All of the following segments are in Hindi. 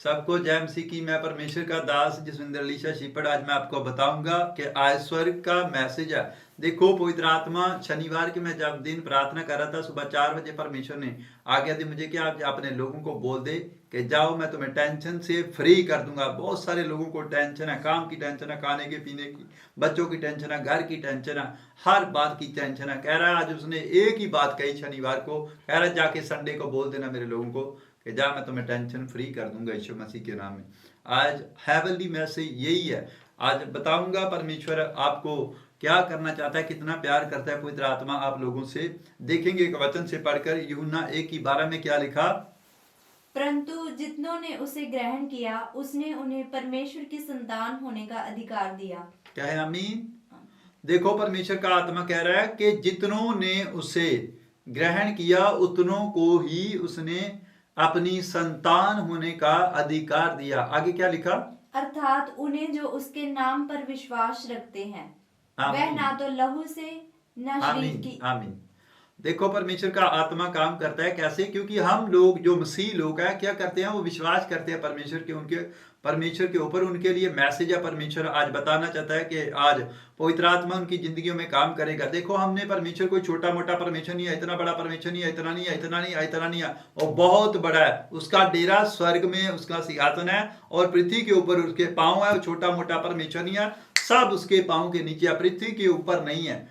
सबको जय मसीह की। मैं परमेश्वर का दास जसविंदर लीशा शिपड़। आज मैं आपको बताऊंगा कि आज स्वर्ग का मैसेज है। देखो, पवित्र आत्मा शनिवार के मैं जब दिन प्रार्थना कर रहा था, सुबह 4 बजे परमेश्वर ने आज्ञा दी मुझे कि आप अपने लोगों को बोल दे कि जाओ, मैं तुम्हें टेंशन से फ्री कर दूंगा। बहुत सारे लोगों को टेंशन है, काम की टेंशन है, खाने के पीने की, बच्चों की टेंशन है, घर की टेंशन है, हर बात की टेंशन है। कह रहा है आज उसने एक ही बात कही शनिवार को, कह रहा है जाके संडे को बोल देना मेरे लोगों को कि जा, मैं तुम्हें टेंशन फ्री कर दूंगा यीशु मसीह के नाम में। आज हेवनली मैसेज यही है। आज बताऊंगा परमेश्वर आपको क्या करना चाहता है, कितना प्यार करता है पवित्र आत्मा आप लोगों से। देखेंगे एक वचन से पढ़कर, यूहन्ना 1:12 में क्या लिखा। परंतु जितनों ने उसे ग्रहण किया उसने उन्हें परमेश्वर की संतान होने का अधिकार दिया। क्या है? आमीन। देखो, परमेश्वर का आत्मा कह रहा है कि जितनों ने उसे ग्रहण किया उतनों को ही उसने अपनी संतान होने का अधिकार दिया। आगे क्या लिखा? अर्थात उन्हें जो उसके नाम पर विश्वास रखते हैं, वह ना तो लहू से न शरीर आमीन की। आमीन। देखो, परमेश्वर का आत्मा काम करता है कैसे? क्योंकि हम लोग जो मसीह लोग हैं क्या करते हैं, वो विश्वास करते हैं परमेश्वर के, उनके परमेश्वर के ऊपर। उनके लिए मैसेज है। परमेश्वर आज बताना चाहता है कि आज पवित्र आत्मा उनकी जिंदगियों में काम करेगा। देखो, हमने परमेश्वर कोई छोटा मोटा परमेश्वर नहीं है, इतना बड़ा परमेश्वर नहीं है, इतना नहीं है, इतना नहीं है, इतना नहीं है, और बहुत बड़ा है। उसका डेरा स्वर्ग में, उसका सिंहासन है और पृथ्वी के ऊपर उसके पांव है। छोटा मोटा परमेश्वर नहीं है, सब उसके पांव के नीचे है। पृथ्वी के ऊपर नहीं है,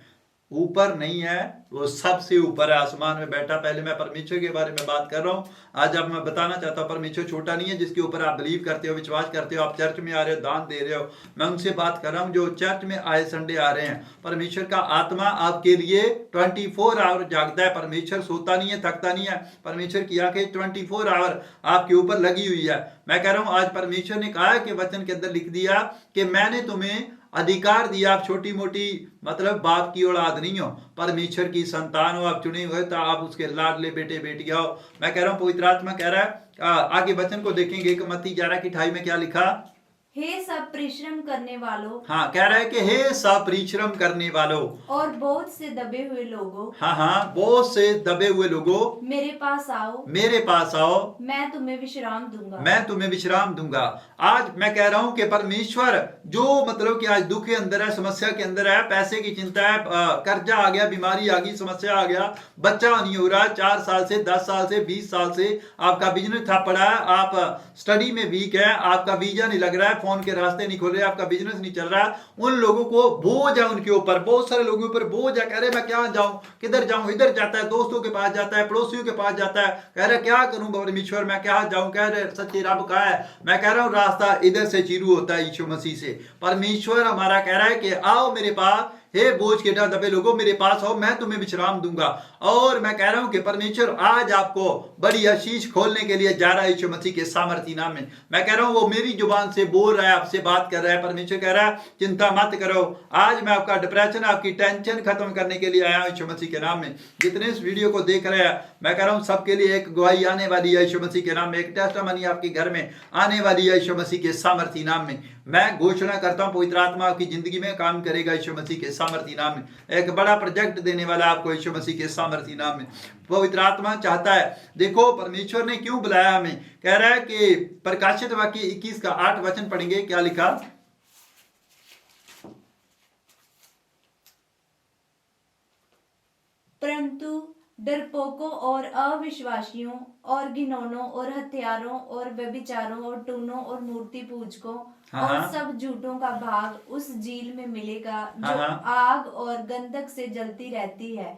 ऊपर नहीं है, वो सबसे ऊपर है, आसमान में बैठा। पहले मैं परमेश्वर के बारे में बात कर रहा हूं। आज अब मैं बताना चाहता हूं परमेश्वर छोटा नहीं है। जिसके ऊपर आप बिलीव करते हो, विश्वास करते हो, आप चर्च में आ रहे हो, दान दे रहे हो, मैं उनसे बात कर रहा हूं जो चर्च में आए संडे आ रहे हैं। परमेश्वर का आत्मा आपके लिए 24 आवर जागता है। परमेश्वर सोता नहीं है, थकता नहीं है। परमेश्वर की आंखें 24 आवर आपके ऊपर लगी हुई है। मैं कह रहा हूं आज परमेश्वर ने कहा है कि वचन के अंदर लिख दिया कि मैंने तुम्हें अधिकार दिया। आप छोटी मोटी मतलब बाप की औलाद नहीं हो, परमेश्वर की संतान हो, आप चुने हुए, तो आप उसके लाडले बेटे बेटियां हो। मैं कह रहा हूं पवित्र आत्मा कह रहा है, आगे वचन को देखेंगे कि मत्ती 11:28 में क्या लिखा। हे सब परिश्रम करने वालों, हाँ, कह रहा है कि हे सब परिश्रम करने वालों और बोझ से दबे हुए लोगों, हाँ, बोझ से दबे हुए लोगों, मेरे पास आओ, मेरे पास आओ, मैं तुम्हें विश्राम दूंगा। मैं तुम्हें विश्राम दूंगा। आज मैं कह रहा हूं कि परमेश्वर जो मतलब कि आज दुख के अंदर है, समस्या के अंदर है, पैसे की चिंता है, कर्जा आ गया, बीमारी आ गई, समस्या आ गया, बच्चा नहीं हो रहा, 4 साल से, 10 साल से, 20 साल से आपका बिजनेस था पड़ा है, आप स्टडी में वीक है, आपका वीजा नहीं लग रहा है, फोन के रास्ते नहीं खुल रहे, आपका बिजनेस नहीं चल रहा। उन लोगों को बोझ है, उनके ऊपर, बहुत सारे लोगों के ऊपर बोझ है। कह रहे मैं क्या जाऊं, किधर जाऊं, इधर जाता है, दोस्तों के पास जाता है, पड़ोसियों के पास जाता है, कह रहे क्या करूं परमेश्वर, मैं क्या जाऊं, कह रहे सच्चे रब का है। मैं कह रहा हूं रास्ता इधर से शुरू होता है यीशु मसीह से। परमेश्वर हमारा कह रहा है कि आओ मेरे पास, हे बोझ के दबे लोगों, मेरे पास आओ, मैं तुम्हें विश्राम दूंगा। और मैं कह रहा हूं कि परमेश्वर आज आपको बड़ी आशीष खोलने के लिए जा रहा है यीशु मसीह के सामर्थी नाम में। मैं कह रहा हूं वो मेरी जुबान से बोल रहा है, आपसे बात कर रहा है। परमेश्वर कह रहा है चिंता मत करो, आज मैं आपका डिप्रेशन, आपकी टेंशन खत्म करने के लिए आया हूं यीशु मसीह के नाम में। जितने इस वीडियो को देख रहे हैं, मैं कह रहा हूं सबके लिए एक गवाही आने वाली है यीशु मसीह के नाम में, एक टेस्टिमनी आपके घर में आने वाली है यीशु मसीह के सामर्थी नाम में। मैं घोषणा करता हूं पवित्र आत्मा आपकी जिंदगी में काम करेगा यीशु मसीह के सामर्थी नाम में। एक बड़ा प्रोजेक्ट देने वाला आपको यीशु मसीह के सामर्थी नाम में। पवित्र आत्मा चाहता है, देखो परमेश्वर ने क्यों बुलाया हमें। कह रहा है कि प्रकाशित वाक्य 21:8 वचन पढ़ेंगे, क्या लिखा। परंतु डरपोकों और अविश्वासियों और घिनौनों और हत्यारों और व्यभिचारों और टूनों और मूर्ति पूजकों और सब झूठों का भाग उस झील में मिलेगा जो आग और गंधक से जलती रहती है।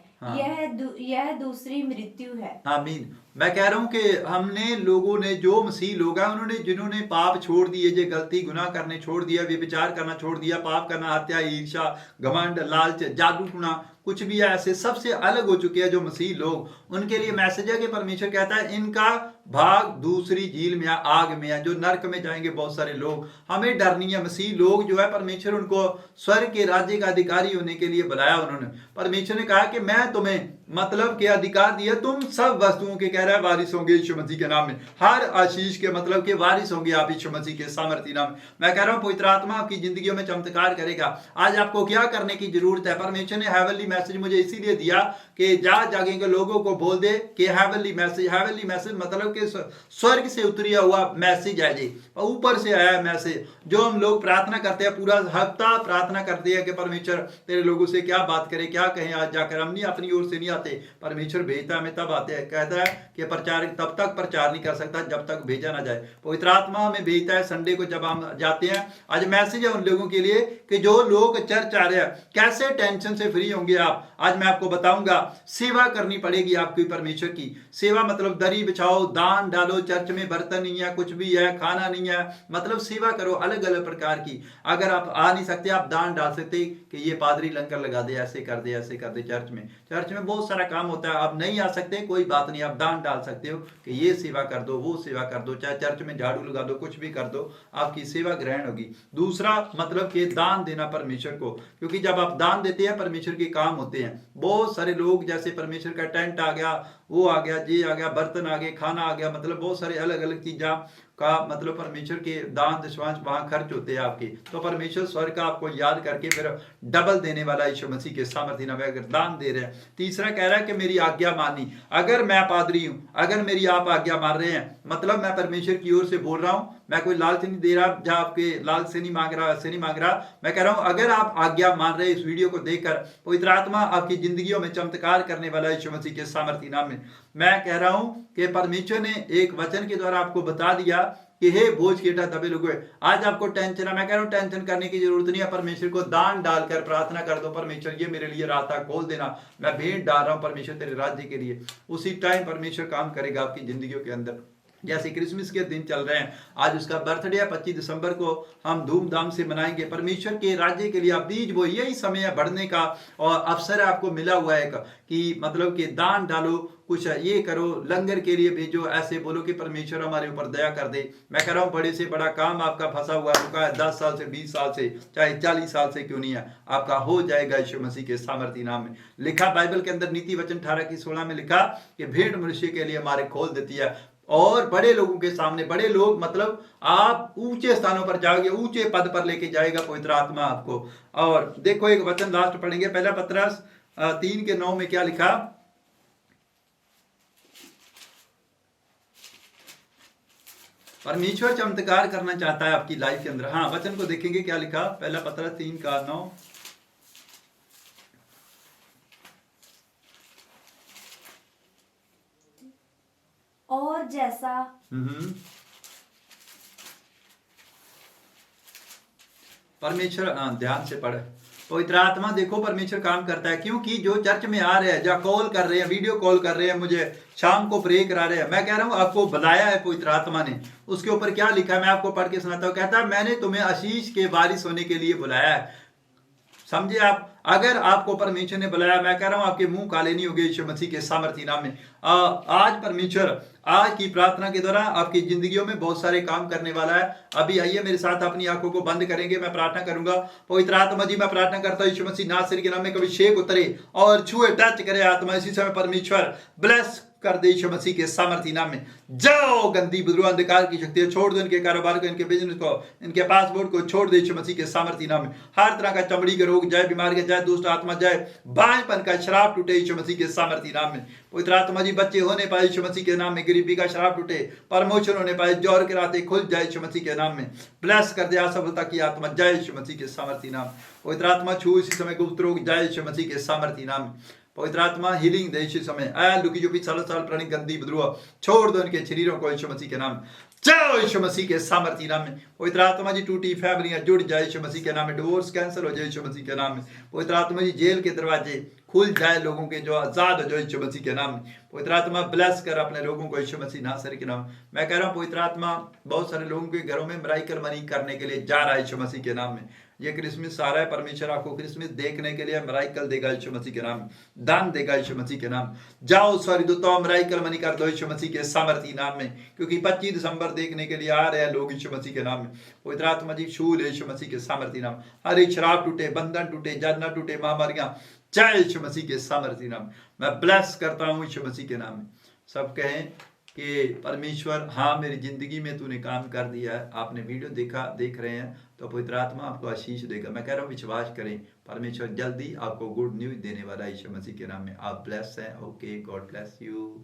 यह दूसरी मृत्यु है। आमीन। मैं कह रहा हूं कि हमने लोगों ने, जो मसीह लोग हैं, उन्होंने जिन्होंने पाप छोड़ दिए, जो गलती गुनाह करने छोड़ दिया, व्यभिचार करना छोड़ दिया, पाप करना, हत्या, ईर्ष्या, घमंड, लालच, जादू टूना, कुछ भी ऐसे सबसे अलग हो चुके हैं जो मसीह लोग, उनके लिए मैसेज है कि परमेश्वर कहता है इनका भाग दूसरी झील में, आग में है, जो नरक में जाएंगे बहुत सारे लोग। हमें डर नहीं है। मसीह लोग जो है, परमेश्वर उनको स्वर्ग के राज्य का अधिकारी होने के लिए बुलाया उन्होंने। परमेश्वर ने कहा कि मैं तुम्हें मतलब के अधिकार दिया, तुम सब वस्तुओं के कह रहा है वारिस होंगे यीशु मसीह के नाम में। हर आशीष के मतलब के वारिस होंगे आप यीशु मसीह के सामर्थी नाम में। मैं कह रहा हूं पवित्र आत्मा आपकी जिंदगियों में चमत्कार करेगा। आज आपको क्या करने की जरूरत है? परमेश्वर ने हेवनली मैसेज मुझे इसीलिए दिया कि जा जागे के लोगों को बोल दे कि हेवनली मैसेज मतलब कि स्वर्ग से उतरिया हुआ मैसेज है जी, ऊपर से आया मैसेज। जो हम लोग प्रार्थना करते हैं, पूरा हफ्ता प्रार्थना करते हैं कि परमेश्वर तेरे लोगों से क्या बात करे, क्या कहें आज जाकर। हम नहीं अपनी ओर से नहीं आते, परमेश्वर भेजता हमें तब आते हैं। कहता है कि प्रचार तब तक प्रचार नहीं कर सकता जब तक भेजा ना जाए। पवित्र आत्मा हमें भेजता है संडे को जब हम जाते हैं। आज मैसेज है उन लोगों के लिए कि जो लोग चर्च आ रहे हैं, कैसे टेंशन से फ्री होंगे आप। आज मैं आपको बताऊंगा, सेवा करनी पड़ेगी आपकी परमेश्वर की। सेवा मतलब दरी बिछाओ, दान डालो, चर्च में बर्तन नहीं है, कुछ भी है, खाना नहीं है, मतलब सेवा करो अलग अलग प्रकार की। अगर आप आ नहीं सकते, आप दान डाल सकते कि ये पादरी लंगर लगा दे, ऐसे कर दे, ऐसे कर दे। चर्च में बहुत सारा काम होता है। आप नहीं आ सकते, कोई बात नहीं, आप दान डाल सकते हो कि ये सेवा कर दो, वो सेवा कर दो, चाहे चर्च में झाड़ू लगा दो, कुछ भी कर दो, आपकी सेवा ग्रहण होगी। दूसरा मतलब कि दान देना परमेश्वर को, क्योंकि जब आप दान देते हैं परमेश्वर के काम होते हैं। बहुत सारे लोग जैसे परमेश्वर का टेंट आ गया, वो आ गया, ये आ गया, बर्तन आ गए, खाना आ गया, मतलब बहुत सारे अलग अलग चीजा का मतलब परमेश्वर के दान दशवांश वहां खर्च होते हैं आपके। तो परमेश्वर स्वर्ग का आपको याद करके फिर डबल देने वाला यीशु मसीह के सामर्थ्य नाम अगर दान दे रहे हैं। तीसरा कह रहा है कि मेरी आज्ञा मानी। अगर मैं पादरी हूं, अगर मेरी आप आज्ञा मान रहे हैं, मतलब मैं परमेश्वर की ओर से बोल रहा हूं, मैं कोई लालच नहीं दे रहा, जहां आपके लाल से नहीं मांग रहा, ऐसे नहीं मांग रहा। मैं कह रहा हूं अगर आप आज्ञा मान रहे हैं, इस वीडियो को देखकर पवित्र आत्मा आपकी जिंदगियों में चमत्कार करने वाला यीशु मसीह के सामर्थ्य नाम में। मैं कह रहा हूं कि परमेश्वर ने एक वचन के द्वारा आपको बता दिया कि हे बोझ के दबे लोगों, आज आपको टेंशन है। मैं कह रहा हूं टेंशन करने की जरूरत नहीं है। परमेश्वर को दान डालकर प्रार्थना कर दो, परमेश्वर ये मेरे लिए रास्ता खोल देना, मैं भेंट डाल रहा हूं परमेश्वर तेरे राज्य के लिए। उसी टाइम परमेश्वर काम करेगा आपकी जिंदगियों के अंदर। जैसे क्रिसमस के दिन चल रहे हैं, आज उसका बर्थडे है, 25 दिसंबर को हम धूमधाम से मनाएंगे। परमेश्वर के राज्य के लिए आप बीज बो, यही समय है बढ़ने का, और अवसर आपको मिला हुआ है कि मतलब कि दान डालो, कुछ ये करो, लंगर के लिए भेजो, ऐसे बोलो कि परमेश्वर हमारे ऊपर दया कर दे। मैं कह रहा हूँ बड़े से बड़ा काम आपका फंसा हुआ रुका है 10 साल से, 20 साल से, चाहे 40 साल से क्यों नहीं है, आपका हो जाएगा यीशु मसीह के सामर्थ्य नाम में। लिखा बाइबल के अंदर नीति वचन 18:16 में लिखा कि भेंट मनुष्य के लिए हमारे खोल देती है, और बड़े लोगों के सामने, बड़े लोग मतलब आप ऊंचे स्थानों पर जाओगे, ऊंचे पद पर लेके जाएगा पवित्र आत्मा आपको। और देखो एक वचन लास्ट पढ़ेंगे, पहला पत्रस 3:9 में क्या लिखा। परमेश्वर चमत्कार करना चाहता है आपकी लाइफ के अंदर। हाँ, वचन को देखेंगे क्या लिखा, पहला पत्रस 3:9। और जैसा परमेश्वर, ध्यान से पढ़े। पवित्र आत्मा देखो परमेश्वर काम करता है, क्योंकि जो चर्च में आ रहे हैं, जो कॉल कर रहे हैं, वीडियो कॉल कर रहे हैं, मुझे शाम को प्रे करा रहे हैं, मैं कह रहा हूं आपको बुलाया है पवित्र आत्मा ने। उसके ऊपर क्या लिखा है मैं आपको पढ़ के सुनाता हूं। कहता है मैंने तुम्हें आशीष के वारिस होने के लिए बुलाया है। समझे आप? अगर आपको परमेश्वर ने बुलाया, मैं कह रहा हूं आपके मुंह काले नहीं होंगे यीशु मसीह के सामर्थ्य नाम में। आज परमेश्वर आज की प्रार्थना के दौरान आपकी जिंदगियों में बहुत सारे काम करने वाला है। अभी आइए मेरे साथ, अपनी आंखों को बंद करेंगे, मैं प्रार्थना करूंगा। पवित्र आत्मा जी, मैं प्रार्थना करता हूं यीशु मसीह नासरी के नाम में कभी शेक उतरे और छुए, टच करे आत्मा। इसी समय परमेश्वर ब्लेस कर दे यीशु मसीह के सामर्थ्य नाम में। जाओ गंदी बुजुर्ग अंधकार की शक्तियां छोड़ दो, इनके कारोबार को, इनके बिजनेस को, इनके पासपोर्ट को छोड़ दे यीशु मसीह के सामर्थ्य नाम में। हर तरह का चमड़ी का रोग जाए, बीमारी जाए, दुष्ट आत्मा जाए, बाएंपन का शराब टूटे यीशु मसीह के सामर्थ्य नाम में। पवित्र आत्मा जी, बच्चे होने पाए यीशु मसीह के नाम में, गरीबी का शराब टूटे, प्रमोशन होने पाए, जोर के रास्ते खुल जाए यीशु मसीह के नाम में। ब्लेस कर दे असफलता की आत्मा जाए यीशु मसीह के सामर्थ्य नाम। पवित्र आत्मा छू इसी समय गुप्त रोग जाए यीशु मसीह के सामर्थ्य नाम में। पवित्र आत्मा हीलिंग दे इसी समय। लुकी जो भी साल प्राणी गंदी बदरुआ छोड़ दो इनके शरीरों को यीशु मसीह के नाम। जाओ यीशु मसीह के सामर्थ्य नाम में। पवित्र आत्मा जी, टूटी फैमिलियां जुड़ जाए यीशु मसीह के नाम में, डिवोर्स कैंसिल हो जाए यीशु मसीह के नाम में। पवित्र आत्मा जी, जेल के दरवाजे खुल जाए लोगों के, जो आजाद हो जाए यीशु मसीह के नाम में। पवित्र आत्मा ब्लेस कर अपने लोगों को यीशु मसीह नासरी के नाम। मैं कह रहा हूं पवित्र आत्मा बहुत सारे लोगों के घरों में मिराकल मनी करने के लिए जा रहा है यीशु मसीह के नाम में। ये क्रिसमस आ रहा है, परमेश्वर आपको क्रिसमस देखने के लिए मिराकल देगा यीशु मसीह के नाम, दान देगा यीशु मसीह के नाम। जाओ स्वर्गदूतों, मिराकल मनी कर दो यीशु मसीह के सामर्थ्य नाम में, क्योंकि 25 दिसंबर देखने के लिए आ रहे हैं लोग यीशु मसीह के नाम में। पवित्र आत्मा जी, शूल यीशु मसीह के सामर्थ्य नाम। हर एक शराब टूटे, बंधन टूटे, जन्नत टूटे, महामारियां जय यीशु मसीह के सामर्थी नाम में। मैं ब्लेस करता हूँ यीशु मसीह के नाम में। सब कहें कि परमेश्वर हाँ मेरी जिंदगी में तूने काम कर दिया है। आपने वीडियो देख रहे हैं तो पवित्र आत्मा आपको आशीष देगा। मैं कह रहा हूँ विश्वास करें, परमेश्वर जल्दी आपको गुड न्यूज देने वाला है यीशु मसीह के नाम में। आप ब्लेस हैं। Okay, God bless you.